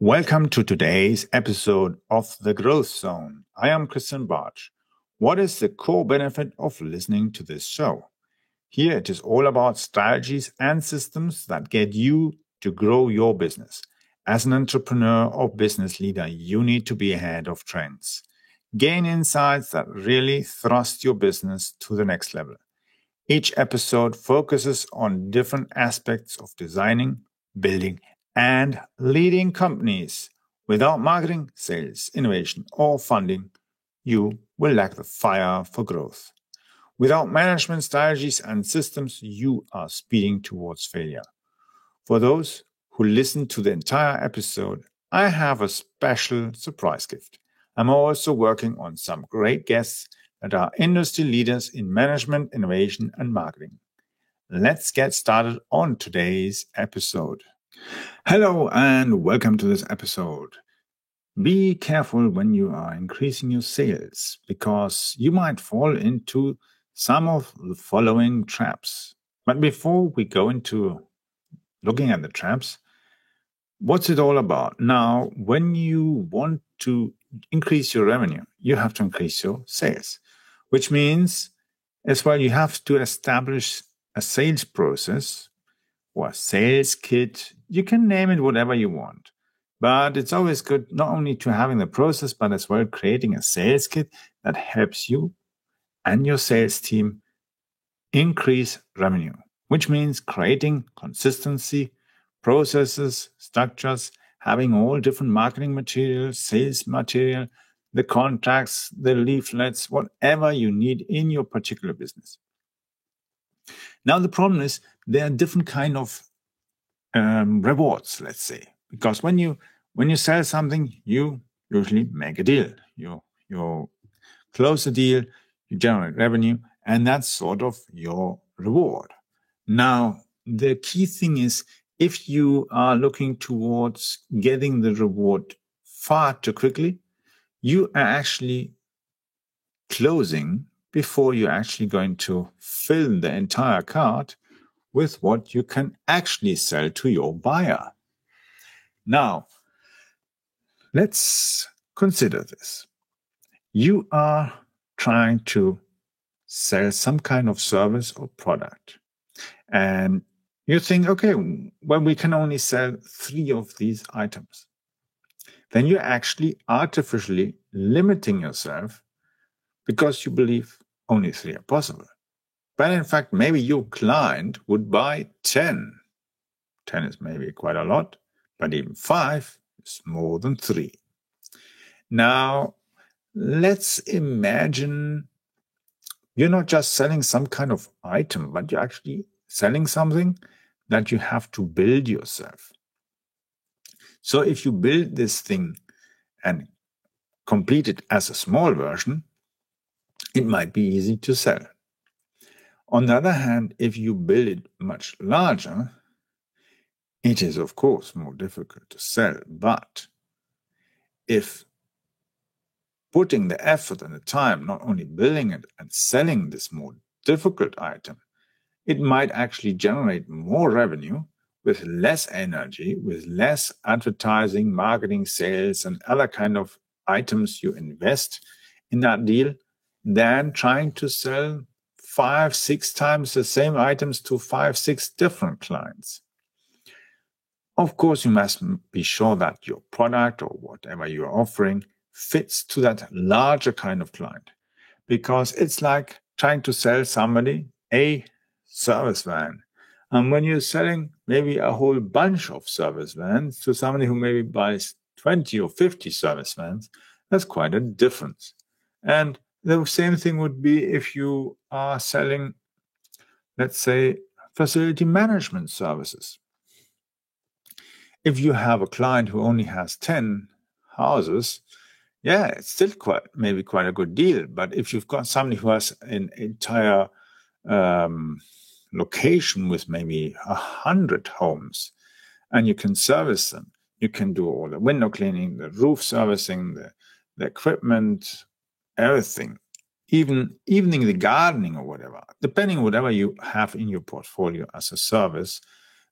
Welcome to today's episode of The Growth Zone. I am Christian Bartsch. What is the core benefit of listening to this show? Here it is all about strategies and systems that get you to grow your business. As an entrepreneur or business leader, you need to be ahead of trends. Gain insights that really thrust your business to the next level. Each episode focuses on different aspects of designing, building, and leading companies. Without marketing, sales, innovation, or funding, you will lack the fire for growth. Without management strategies and systems, you are speeding towards failure. For those who listen to the entire episode, I have a special surprise gift. I'm also working on some great guests that are industry leaders in management, innovation, and marketing. Let's get started on today's episode. Hello and welcome to this episode. Be careful when you are increasing your sales because you might fall into some of the following traps. But before we go into looking at the traps, what's it all about? Now, when you want to increase your revenue, you have to increase your sales, which means as well you have to establish a sales process or a sales kit. You can name it whatever you want. But it's always good not only to having the process, but as well creating a sales kit that helps you and your sales team increase revenue, which means creating consistency, processes, structures, having all different marketing materials, sales material, the contracts, the leaflets, whatever you need in your particular business. Now, the problem is there are different kind of rewards, let's say, because when you sell something, you usually make a deal. You close a deal, you generate revenue, and that's sort of your reward. Now, the key thing is if you are looking towards getting the reward far too quickly, you are actually closing before you're actually going to fill the entire cart with what you can actually sell to your buyer. Now, let's consider this. You are trying to sell some kind of service or product, and you think, okay, well, we can only sell 3 of these items. Then you're actually artificially limiting yourself because you believe only 3 are possible. But in fact, maybe your client would buy 10. 10 is maybe quite a lot, but even 5 is more than 3. Now, let's imagine you're not just selling some kind of item, but you're actually selling something that you have to build yourself. So if you build this thing and complete it as a small version, it might be easy to sell. On the other hand, if you build it much larger, it is, of course, more difficult to sell. But if putting the effort and the time, not only building it and selling this more difficult item, it might actually generate more revenue with less energy, with less advertising, marketing, sales, and other kind of items you invest in that deal than trying to sell 5-6 times the same items to 5-6 different clients. Of course, you must be sure that your product or whatever you're offering fits to that larger kind of client, because it's like trying to sell somebody a service van. And when you're selling maybe a whole bunch of service vans to somebody who maybe buys 20 or 50 service vans, that's quite a difference. And the same thing would be if you are selling, let's say, facility management services. If you have a client who only has 10 houses, yeah, it's still quite a good deal. But if you've got somebody who has an entire location with maybe 100 homes, and you can service them, you can do all the window cleaning, the roof servicing, the equipment, everything, even the gardening or whatever, depending on whatever you have in your portfolio as a service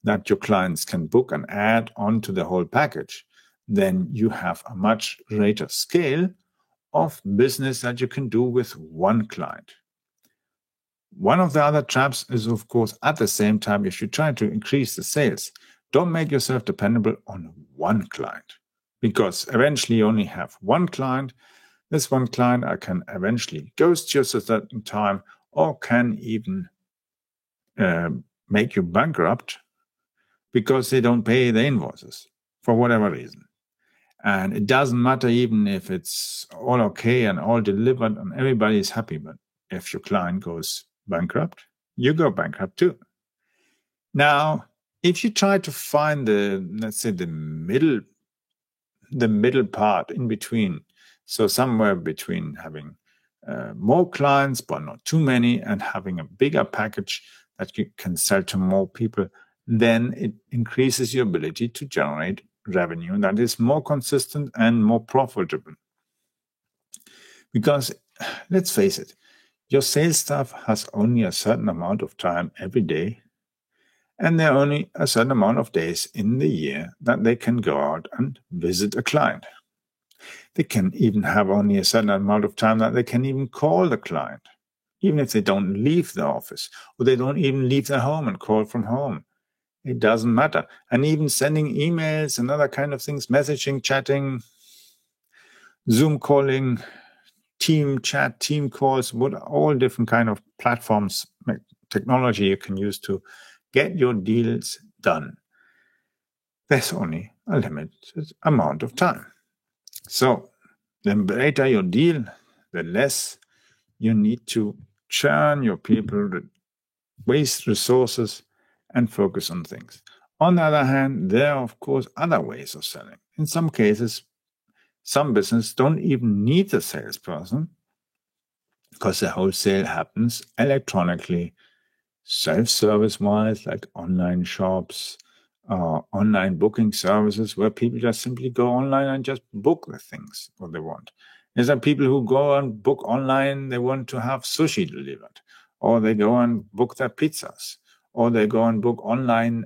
that your clients can book and add on to the whole package, then you have a much greater scale of business that you can do with one client. One of the other traps is, of course, at the same time, if you try to increase the sales, don't make yourself dependable on one client, because eventually you only have one client. This one client can eventually ghost you at a certain time, or can even make you bankrupt because they don't pay the invoices for whatever reason. And it doesn't matter even if it's all okay and all delivered and everybody is happy, but if your client goes bankrupt, you go bankrupt too. Now, if you try to find let's say the middle part in between, so somewhere between having more clients but not too many, and having a bigger package that you can sell to more people, then it increases your ability to generate revenue that is more consistent and more profitable. Because let's face it, your sales staff has only a certain amount of time every day, and there are only a certain amount of days in the year that they can go out and visit a client. They can even have only a certain amount of time that they can even call the client, even if they don't leave the office, or they don't even leave their home and call from home. It doesn't matter. And even sending emails and other kind of things, messaging, chatting, Zoom calling, team chat, team calls, all different kind of platforms, technology you can use to get your deals done. There's only a limited amount of time. So the greater your deal, the less you need to churn your people, waste resources, and focus on things. On the other hand, there are, of course, other ways of selling. In some cases, some business don't even need a salesperson because the whole sale happens electronically, self-service-wise, like online shops, online booking services, where people just simply go online and just book the things what they want. There's some people who go and book online, they want to have sushi delivered, or they go and book their pizzas, or they go and book online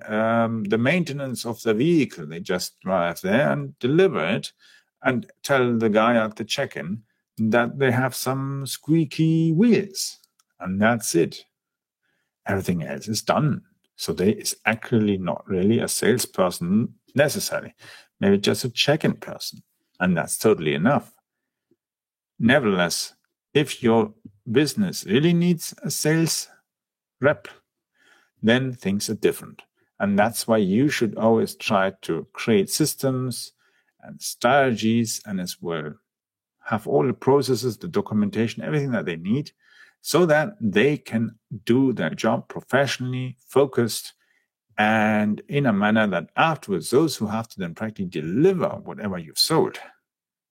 the maintenance of the vehicle. They just drive there and deliver it and tell the guy at the check-in that they have some squeaky wheels, and that's it. Everything else is done. So there is actually not really a salesperson necessary, maybe just a check-in person, and that's totally enough. Nevertheless, if your business really needs a sales rep, then things are different. And that's why you should always try to create systems and strategies, and as well have all the processes, the documentation, everything that they need, so that they can do their job professionally, focused, and in a manner that afterwards, those who have to then practically deliver whatever you've sold,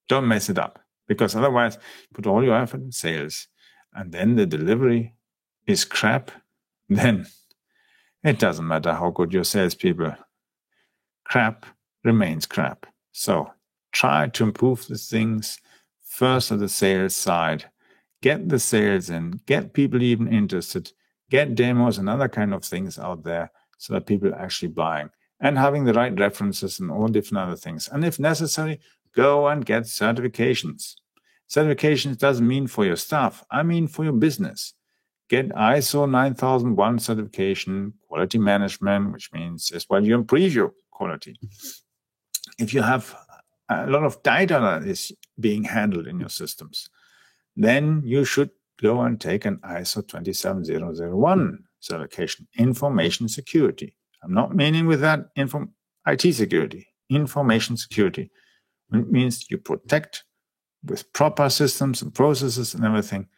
don't mess it up. Because otherwise, put all your effort in sales, and then the delivery is crap, then it doesn't matter how good your salespeople. Crap remains crap. So try to improve the things first on the sales side. Get the sales in, get people even interested, get demos and other kind of things out there so that people are actually buying, and having the right references and all different other things. And if necessary, go and get certifications. Certifications doesn't mean for your staff. I mean for your business. Get ISO 9001 certification, quality management, which means as well you improve your quality. If you have a lot of data that is being handled in your systems, then you should go and take an ISO 27001 certification, information security. I'm not meaning with that IT security, information security. It means you protect with proper systems and processes and everything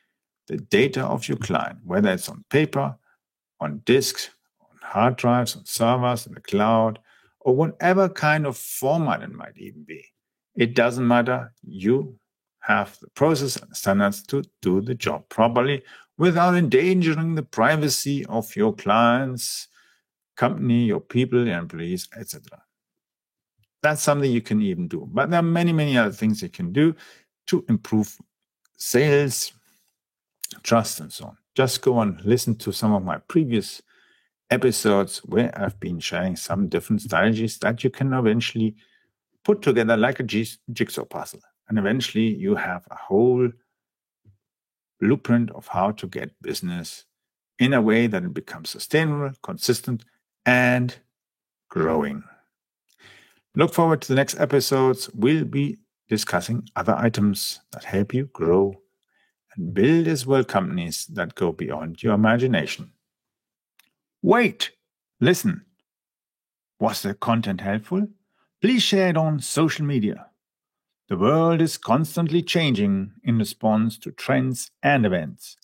the data of your client, whether it's on paper, on disks, on hard drives, on servers, in the cloud, or whatever kind of format it might even be. It doesn't matter. You have the process and standards to do the job properly without endangering the privacy of your clients, company, your people, your employees, etc. That's something you can even do. But there are many, many other things you can do to improve sales, trust, and so on. Just go and listen to some of my previous episodes where I've been sharing some different strategies that you can eventually put together like a jigsaw puzzle. And eventually you have a whole blueprint of how to get business in a way that it becomes sustainable, consistent, and growing. Look forward to the next episodes. We'll be discussing other items that help you grow and build as well companies that go beyond your imagination. Wait! Listen! Was the content helpful? Please share it on social media. The world is constantly changing in response to trends and events.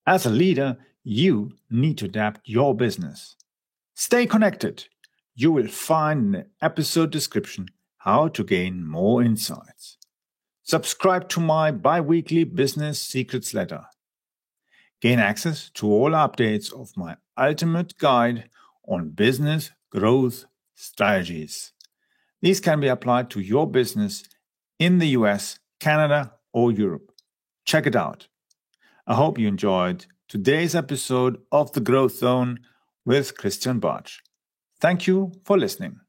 As a leader, you need to adapt your business. Stay connected. You will find in the episode description how to gain more insights. Subscribe to my bi-weekly Business Secrets letter. Gain access to all updates of my ultimate guide on business growth strategies. These can be applied to your business in the US, Canada, or Europe. Check it out. I hope you enjoyed today's episode of The Growth Zone with Christian Bartsch. Thank you for listening.